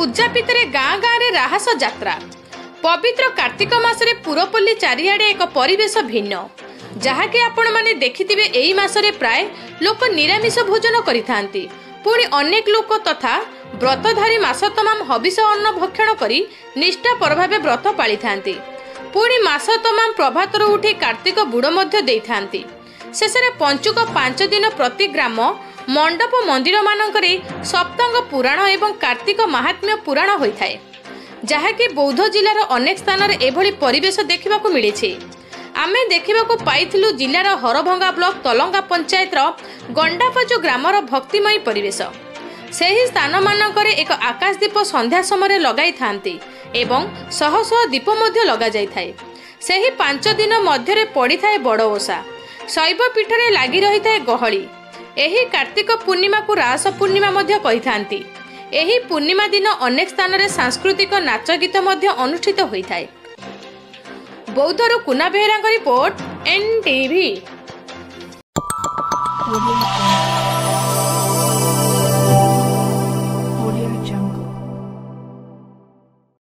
उद्यापित गाँ गाँव में राहस यात्रा पवित्र कार्तिक मासरे पुरपल्ली चारिआडे एक परिवेश भिन्न जहाँकि आपण माने देखिथिबे एई मासरे प्राय लोक निरामिष भोजन करिथांती। पुणी अनेक लोक तथा व्रतधारी मास तमाम हविष अन्न भक्षण करी निष्ठा भावे व्रत पाली थांती। पुणी मास तमाम प्रभातर उठी कार्तिक बुड़ मध्य देइथांती। शेषे पंचुक 5 दिन प्रति ग्राम मंडप मंदिर मानकरे सप्तांग पुराण एवं कार्तिक महात्म्य पुराण होइथाए, जहाँकि बौद्ध जिलार अनेक स्थान एभली परिवेश देखा मिली। आमे देखा पाइथिलु जिलार हरभंगा ब्लॉक तलंगा पंचायत गंडापजु ग्रामर भक्तिमयी परिवेश। सही स्थान मानकरे एक आकाशदीप संध्या समय लगाई थांती एवं शह शह दीप मध्य लगा जाई थाए। सही 5 दिन मध्य पड़ी थाए बड़ ओषा। शैव पीठरे लगी रही थाए गहली। एही कार्तिक पूर्णिमा को रास पूर्णिमा मध्य कही थांती। एही पूर्णिमा दिन अनेक स्थान रे सांस्कृतिक नाच गीत मध्य अनुष्ठित होई थाए। बौद्धर कुना बेहेरा रिपोर्ट NTV।